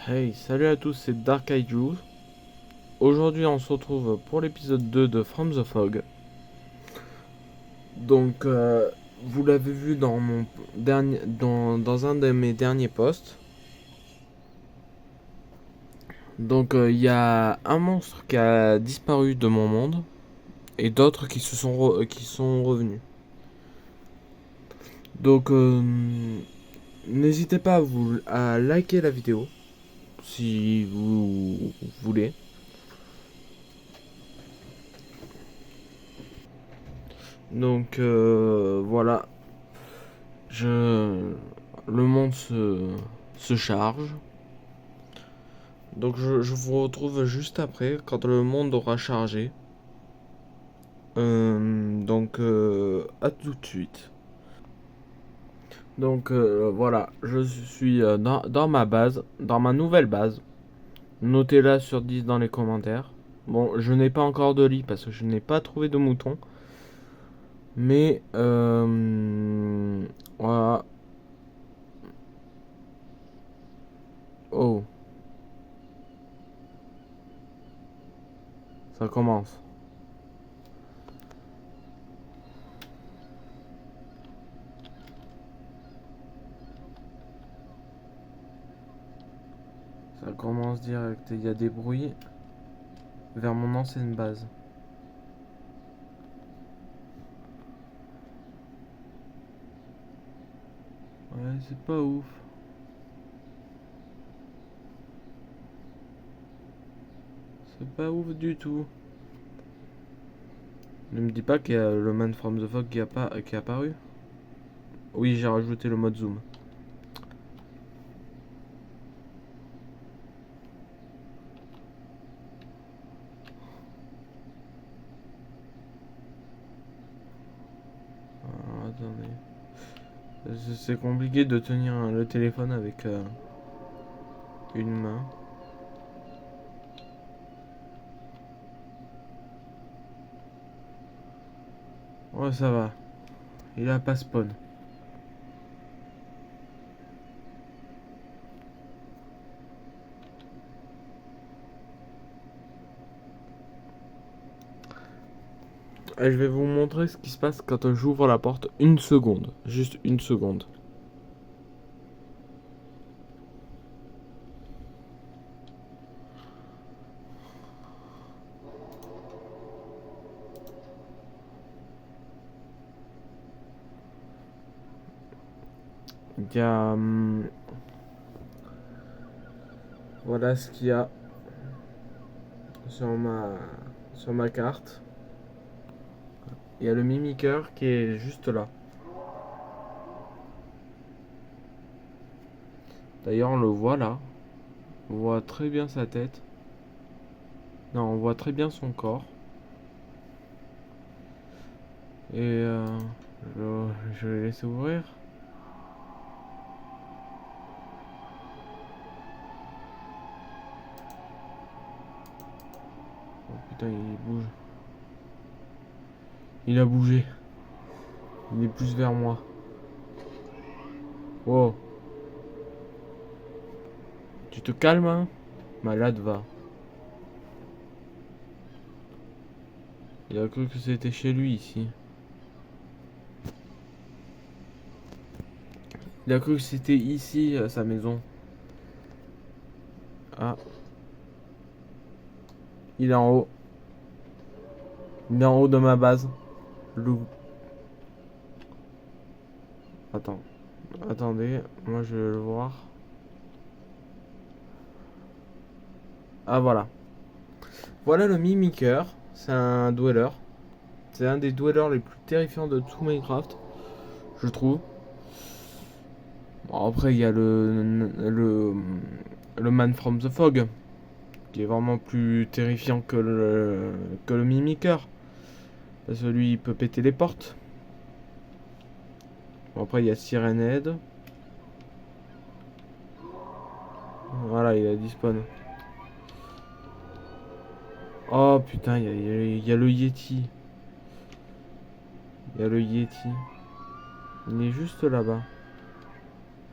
Hey, salut à tous, c'est Dark Aiju. Aujourd'hui, on se retrouve pour l'épisode 2 de From the Fog. Donc, vous l'avez vu dans mon dernier, dans un de mes derniers posts. Donc, il y a un monstre qui a disparu de mon monde et d'autres qui sont revenus. Donc, n'hésitez pas à liker la vidéo si vous voulez. Donc, voilà. Je... Le monde se charge. Donc je vous retrouve juste après, quand le monde aura chargé. À tout de suite. Donc voilà, je suis dans ma base, dans ma nouvelle base. Notez-la sur 10 dans les commentaires. Bon, je n'ai pas encore de lit parce que je n'ai pas trouvé de mouton. Mais voilà. Oh, ça commence. Ça commence direct. Il y a des bruits vers mon ancienne base. Ouais, c'est pas ouf. C'est pas ouf du tout. Ne me dis pas qu'il y a le Man from the Fog qui est apparu. Oui, j'ai rajouté le mode zoom. Alors, attendez. C'est compliqué de tenir le téléphone avec une main. Ouais, ça va. Il a pas spawn. Et je vais vous montrer ce qui se passe quand j'ouvre la porte. Une seconde. Juste une seconde. Il y a... voilà ce qu'il y a sur sur ma carte. Il y a le mimiqueur qui est juste là. D'ailleurs, on le voit là. On voit très bien sa tête. Non, on voit très bien son corps. Et je vais laisser ouvrir. Oh putain, il bouge. Il a bougé. Il est plus vers moi. Wow. Tu te calmes, hein? Malade va. Il a cru que c'était chez lui ici. Il a cru que c'était ici, sa maison. Ah, il est en haut. Il est en haut de ma base. Loup. Attends. Attendez, moi je vais le voir. Ah voilà. Voilà le mimiqueur. C'est un dweller. C'est un des dwellers les plus terrifiants de tout Minecraft. Je trouve. Bon, après il y a le Man from the Fog. Qui est vraiment plus terrifiant que le mimiqueur. Parce que lui il peut péter les portes. Bon, après il y a Siren Head. Voilà, il a dispawn. Oh putain, il y a le Yeti. Il y a le Yeti. Il est juste là-bas.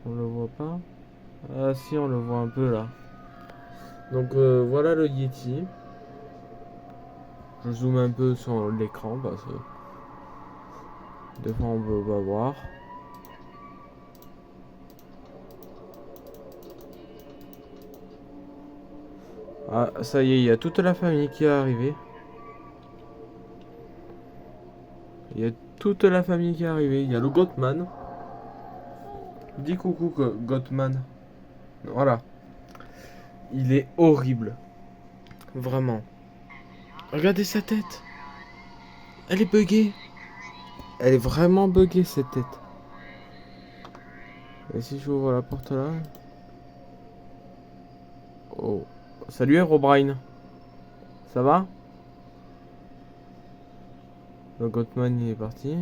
On le voit pas. Ah si, on le voit un peu là. Donc voilà le Yeti. Je zoome un peu sur l'écran parce que des fois on peut pas voir. Ah, ça y est, il y a toute la famille qui est arrivée. Il y a toute la famille qui est arrivée. Il y a le Gothman. Dis coucou, Gothman. Voilà. Il est horrible. Vraiment. Regardez sa tête. Elle est buggée. Elle est vraiment buggée, cette tête. Et si j'ouvre la porte là... Oh. Salut, Herobrine. Ça va? Le Gothman, il est parti.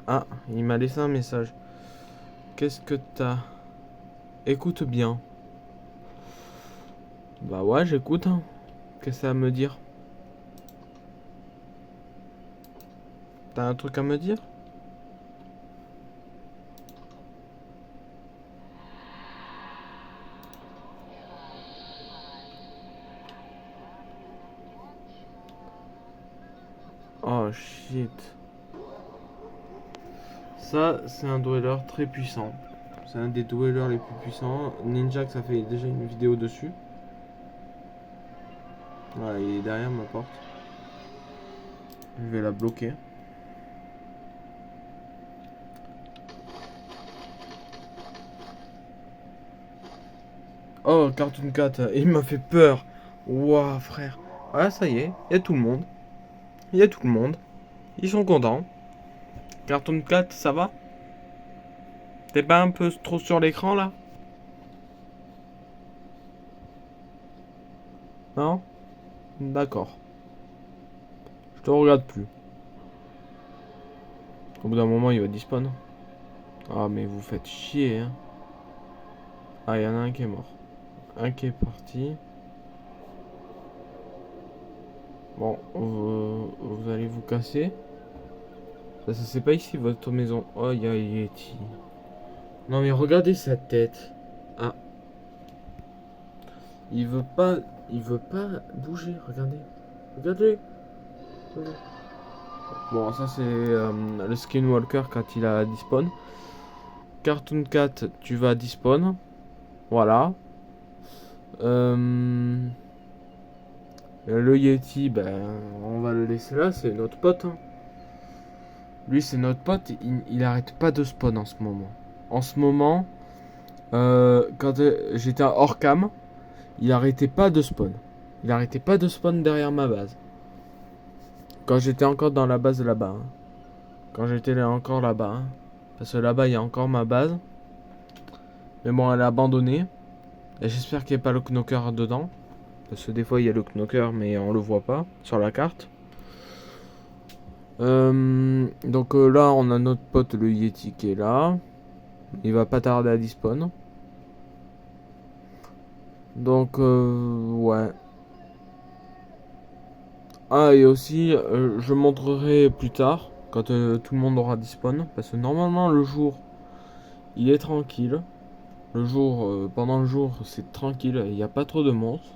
Ah, il m'a laissé un message. Qu'est-ce que t'as? Écoute bien. Bah ouais, j'écoute. Hein. Qu'est-ce que ça à me dire? T'as un truc à me dire? Oh shit. Ça, c'est un dweller très puissant. C'est un des dwellers les plus puissants. Ninja, ça fait déjà une vidéo dessus. Voilà, il est derrière ma porte. Je vais la bloquer. Oh, Cartoon Cat, il m'a fait peur. Ouah, frère. Ah, ça y est, il y a tout le monde. Il y a tout le monde. Ils sont contents. Cartoon Cat, ça va? T'es pas un peu trop sur l'écran là? Non? D'accord. Je te regarde plus. Au bout d'un moment, il va despawn. Ah, mais vous faites chier, hein. Ah, il y en a un qui est mort. Un qui est parti. Bon, vous allez vous casser. Ça c'est pas ici votre maison. Oh, il y a Yeti. Non, mais regardez sa tête. Ah, il veut pas. Il veut pas bouger. Regardez. Regardez. Regardez. Bon, ça c'est le Skinwalker quand il a despawn. Cartoon Cat, tu vas despawn. Voilà. Le Yeti, ben, on va le laisser là, c'est notre pote. Hein. Lui, c'est notre pote, il arrête pas de spawn en ce moment. En ce moment, quand j'étais à Orcam, il arrêtait pas de spawn. Il arrêtait pas de spawn derrière ma base. Quand j'étais encore dans la base là-bas. Hein. Quand j'étais encore là-bas. Hein. Parce que là-bas, il y a encore ma base. Mais bon, elle est abandonnée. Et j'espère qu'il n'y a pas le knocker dedans. Parce que des fois, il y a le knocker, mais on le voit pas sur la carte. Donc là, on a notre pote le Yeti qui est là. Il va pas tarder à despawn. Donc, ouais. Ah, et aussi, je montrerai plus tard, quand tout le monde aura despawn. Parce que normalement, le jour, il est tranquille. Le jour, pendant le jour, c'est tranquille. Il n'y a pas trop de monstres.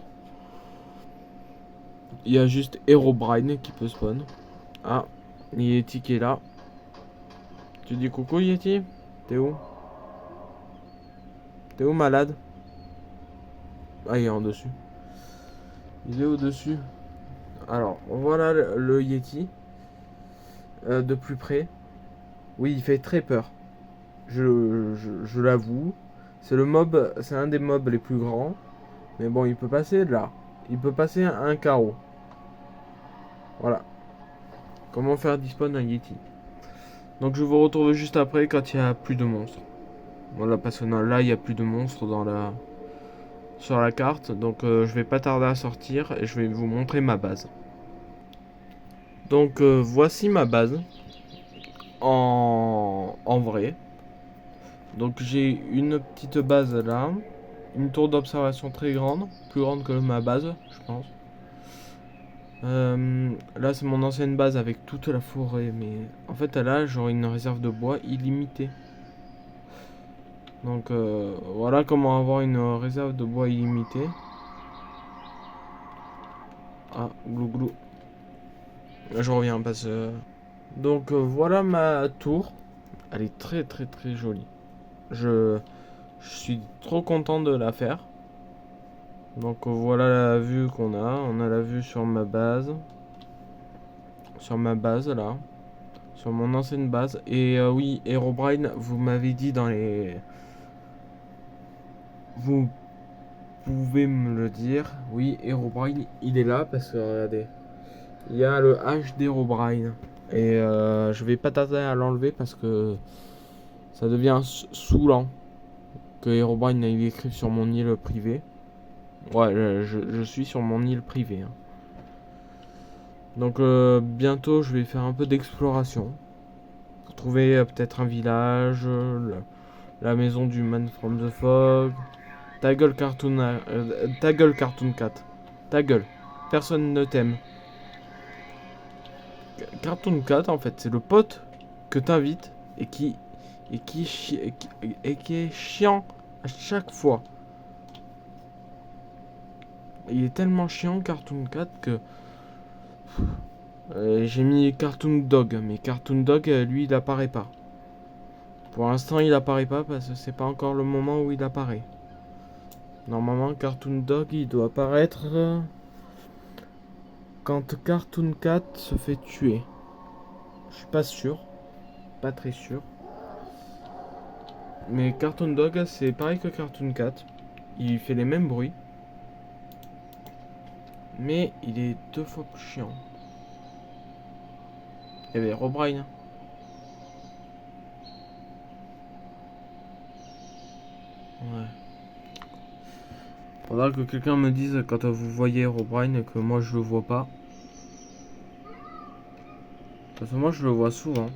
Il y a juste Herobrine qui peut spawn. Ah, Yeti qui est là. Tu dis coucou Yeti? T'es où? T'es où malade? Ah, il est en dessus. Il est au-dessus. Alors, voilà le Yeti. De plus près. Oui, il fait très peur. Je l'avoue. C'est le mob, c'est un des mobs les plus grands. Mais bon, il peut passer là. Il peut passer un carreau. Voilà. Comment faire despawn un Yeti. Donc je vous retrouve juste après quand il n'y a plus de monstres. Voilà, parce que là, il n'y a plus de monstres sur la carte. Donc je vais pas tarder à sortir et je vais vous montrer ma base. Donc voici ma base. En vrai. Donc j'ai une petite base là. Une tour d'observation très grande. Plus grande que ma base, je pense. Là c'est mon ancienne base avec toute la forêt. Mais en fait là j'aurai une réserve de bois illimitée. Donc voilà comment avoir une réserve de bois illimitée. Ah, glou glou. Je reviens parce que... Donc voilà ma tour. Elle est très très très jolie. Je, je suis trop content de la faire. Donc voilà la vue qu'on a. On a la vue sur ma base. Sur ma base là. Sur mon ancienne base. Et oui, Herobrine, vous m'avez dit dans les... Vous pouvez me le dire. Oui, Herobrine, il est là parce que regardez. Il y a le H d'Herobrine. Et je vais pas tarder à l'enlever parce que ça devient saoulant que Herobrine il écrive sur mon île privée. Ouais, je suis sur mon île privée. Hein. Donc bientôt je vais faire un peu d'exploration. Pour trouver peut-être un village, la maison du Man from the Fog. Ta gueule Cartoon Cat. Ta gueule. Personne ne t'aime. Cartoon Cat en fait c'est le pote que t'invites et qui est chiant à chaque fois. Il est tellement chiant Cartoon Cat que j'ai mis Cartoon Dog, mais Cartoon Dog lui il apparaît pas. Pour l'instant il apparaît pas parce que c'est pas encore le moment où il apparaît. Normalement Cartoon Dog il doit apparaître quand Cartoon Cat se fait tuer. Je suis pas sûr, pas très sûr. Mais Cartoon Dog c'est pareil que Cartoon Cat. Il fait les mêmes bruits. Mais il est 2 fois plus chiant. Il y avait Herobrine. Ouais. Faudra que quelqu'un me dise quand vous voyez Herobrine et que moi je le vois pas. Parce que moi je le vois souvent.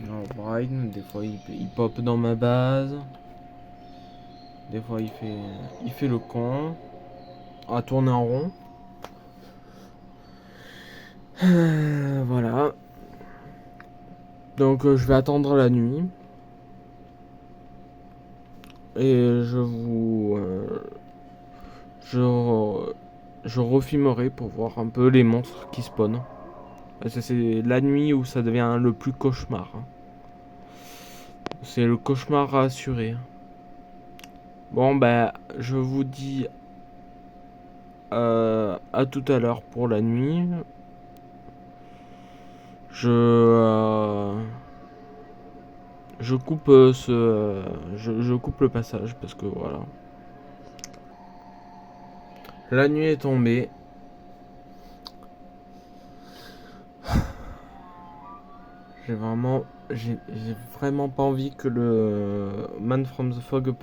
Herobrine, des fois il pop dans ma base. Des fois il fait le con. À tourner en rond. Voilà. Donc je vais attendre la nuit. Et je refilmerai pour voir un peu les monstres qui spawnent. Parce que c'est la nuit où ça devient le plus cauchemar. Hein. C'est le cauchemar assuré. Bon ben je vous dis à tout à l'heure pour la nuit. Je coupe je coupe le passage parce que voilà. La nuit est tombée. J'ai vraiment pas envie que le Man from the Fog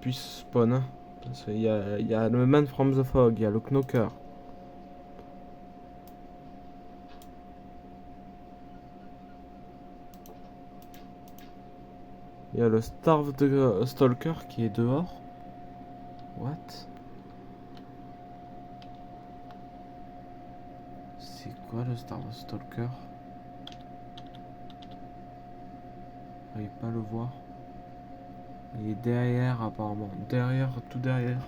puisse spawn. Parce qu'il y a le Man from the Fog, il y a le Knocker. Il y a le Starved Stalker qui est dehors. What? C'est quoi le Starved Stalker? J'arrive pas à le voir. Il est derrière apparemment. Derrière, tout derrière.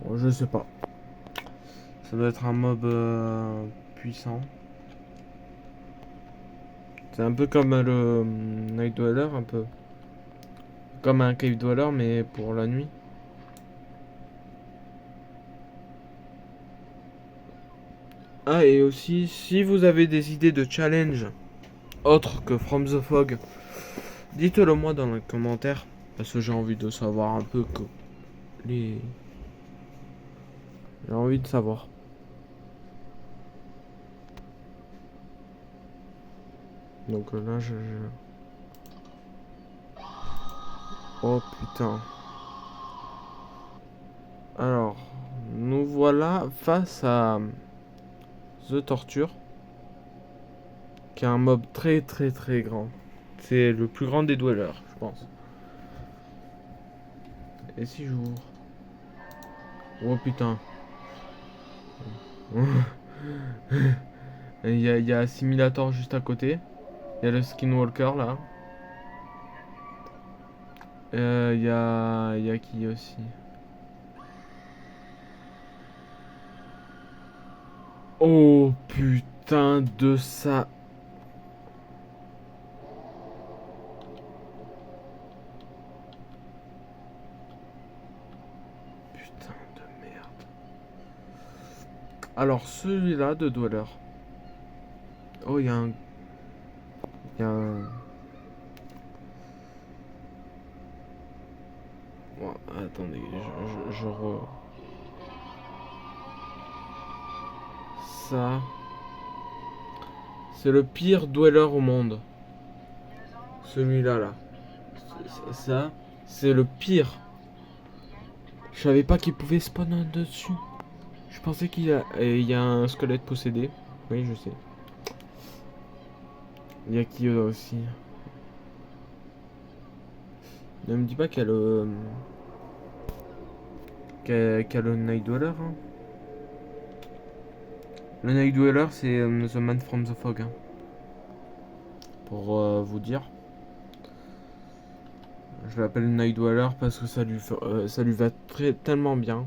Bon, je sais pas. Ça doit être un mob puissant. C'est un peu comme le Night Dweller, un peu. Comme un Cave Dweller, mais pour la nuit. Ah, et aussi, si vous avez des idées de challenge autres que From the Fog, dites-le moi dans les commentaires. Parce que j'ai envie de savoir un peu que les... J'ai envie de savoir. Donc là, Oh putain. Alors, nous voilà face à The Torture. Qui est un mob très très très grand. C'est le plus grand des dwellers, je pense. Et si j'ouvre... Oh putain. Il y a Assimilator juste à côté. Il y a le Skinwalker là. Y a qui aussi? Oh putain de ça. Putain de merde. Alors celui-là de Dweller. Oh, y a un... Bon, attendez, Ça, c'est le pire Dweller au monde. Celui-là, là. Ça, c'est le pire. Je savais pas qu'il pouvait spawn un dessus. Je pensais il y a un squelette possédé. Oui, je sais. Il y a qui aussi. Ne me dis pas qu'il y a le Night Dweller. Hein. Le Night Dweller, c'est The Man from the Fog. Hein. Pour vous dire. Je l'appelle Night Dweller parce que ça lui va tellement bien.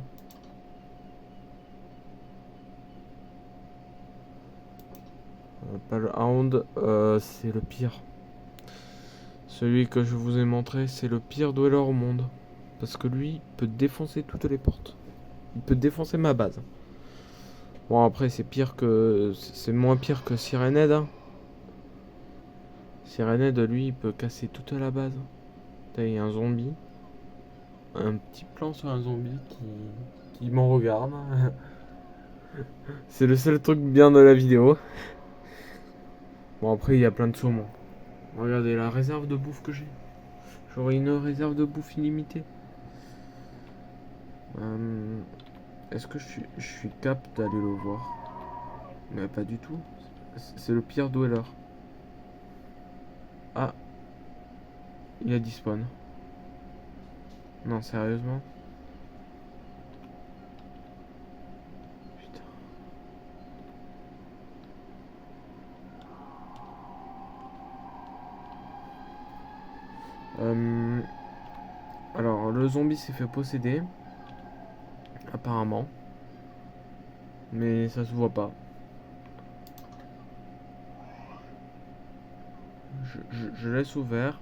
Pas le Hound, c'est le pire. Celui que je vous ai montré, c'est le pire Dweller au monde. Parce que lui, il peut défoncer toutes les portes. Il peut défoncer ma base. Bon, après, c'est moins pire que Sirenhead. Hein. Sirenhead, lui, il peut casser toute la base. Là, il y a un zombie. Un petit plan sur un zombie qui m'en regarde. C'est le seul truc bien de la vidéo. Bon, après, il y a plein de saumons. Regardez la réserve de bouffe que j'ai. J'aurai une réserve de bouffe illimitée. Est-ce que je suis cap d'aller le voir? Mais pas du tout. C'est le pire Dweller. Ah, il a despawn. Non, sérieusement? Putain. Alors, le zombie s'est fait posséder. Apparemment. Mais ça se voit pas. Je laisse ouvert.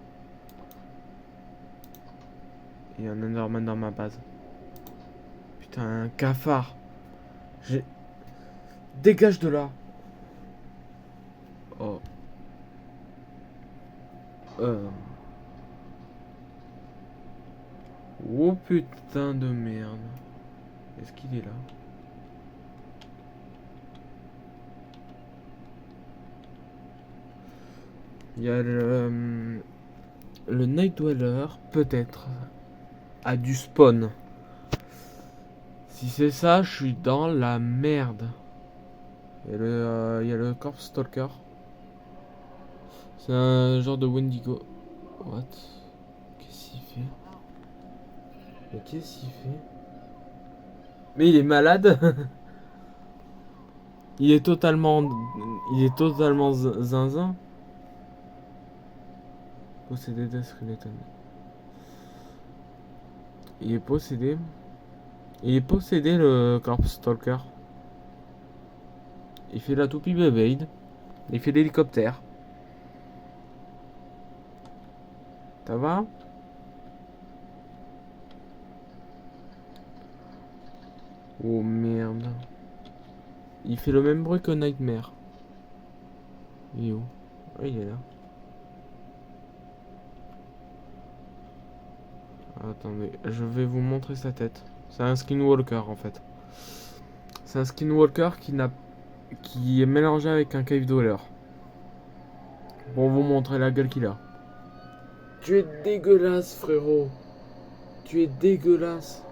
Il y a un Enderman dans ma base. Putain, un cafard. J'ai... Dégage de là. Oh. Oh putain de merde. Est-ce qu'il est là? Il y a le Night Dweller, peut-être, a du spawn. Si c'est ça, je suis dans la merde. Il y a le Corpse Stalker. C'est un genre de Wendigo. What? Qu'est-ce qu'il fait? Mais qu'est-ce qu'il fait? Mais il est malade. Il est totalement zinzin. Possédé Death Skeleton. Il est possédé. Il est possédé le Corpse Stalker. Il fait la toupie Beyblade. Il fait l'hélicoptère. Ça va? Oh merde. Il fait le même bruit que Nightmare. Il est où? Ah, il est là. Attendez, je vais vous montrer sa tête. C'est un skinwalker en fait. C'est un skinwalker qui est mélangé avec un cave dweller. Pour vous montrer la gueule qu'il a. Tu es dégueulasse, frérot. Tu es dégueulasse.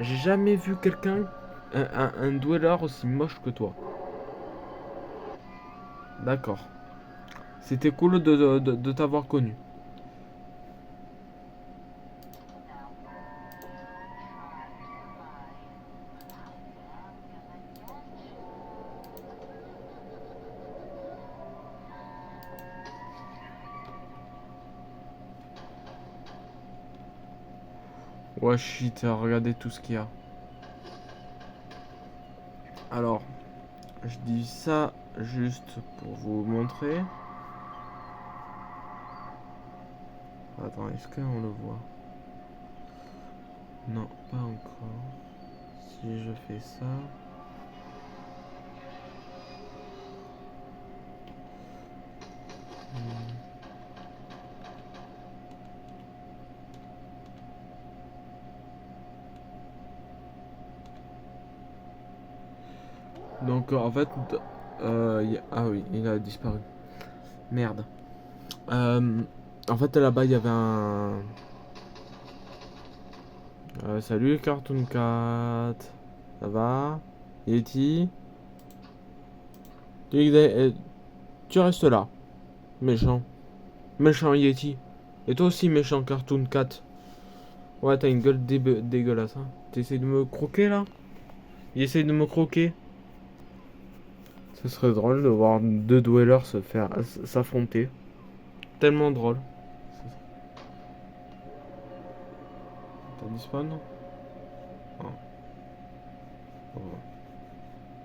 J'ai jamais vu quelqu'un, un dweller aussi moche que toi. D'accord. C'était cool de t'avoir connu. Ouais, shit, regardez tout ce qu'il y a. Alors, je dis ça juste pour vous montrer. Attends, est-ce qu'on le voit? Non, pas encore. Si je fais ça... Donc en fait... Ah oui, il a disparu. Merde. En fait là-bas il y avait un... salut Cartoon Cat. Ça va? Yeti? Tu restes là. Méchant. Méchant Yeti. Et toi aussi méchant Cartoon Cat. Ouais, t'as une gueule dégueulasse. Hein. T'essayes de me croquer là? Il essaye de me croquer. Ce serait drôle de voir deux dwellers se faire s'affronter. Tellement drôle. T'as dit spawn? Ah. Oh.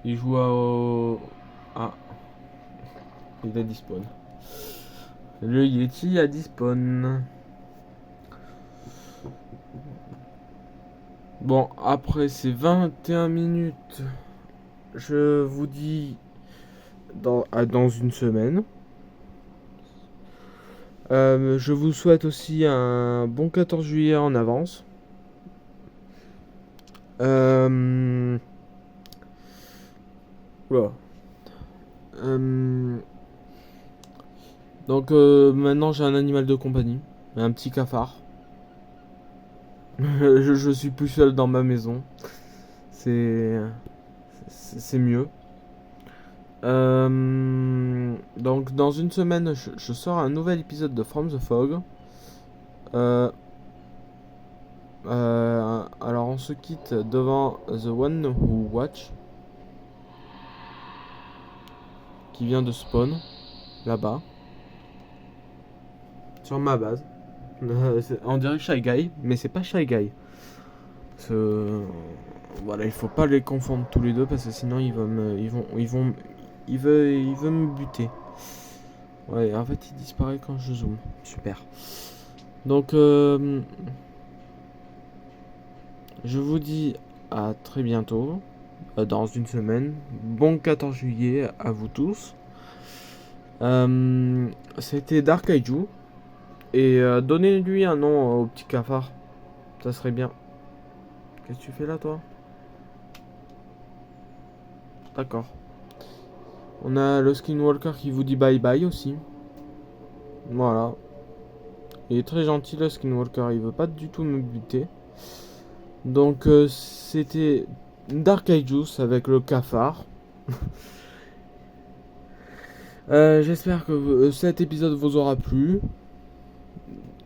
Il joue au... Ah. Il a dit spawn. Le Yeti a dit spawn. Bon, après ces 21 minutes, je vous dis dans une semaine. Je vous souhaite aussi un bon 14 juillet en avance. Voilà. Donc maintenant j'ai un animal de compagnie, un petit cafard. je suis plus seul dans ma maison. C'est mieux. Donc dans une semaine, je sors un nouvel épisode de From the Fog. Alors on se quitte devant The One Who Watch, qui vient de spawn là-bas sur ma base. On dirait Shy Guy, mais c'est pas Shy Guy. Voilà, il faut pas les confondre tous les deux parce que sinon il veut me buter. Ouais, en fait il disparaît quand je zoome. Super. Donc je vous dis à très bientôt, dans une semaine. Bon 14 juillet à vous tous. C'était Dark Kaiju. Et donnez-lui un nom au petit cafard. Ça serait bien. Qu'est-ce que tu fais là, toi? D'accord. On a le Skinwalker qui vous dit bye bye aussi. Voilà. Il est très gentil, le Skinwalker. Il veut pas du tout me buter. Donc, c'était Dark Kaijus avec le cafard. J'espère que cet épisode vous aura plu.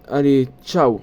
Allez, ciao!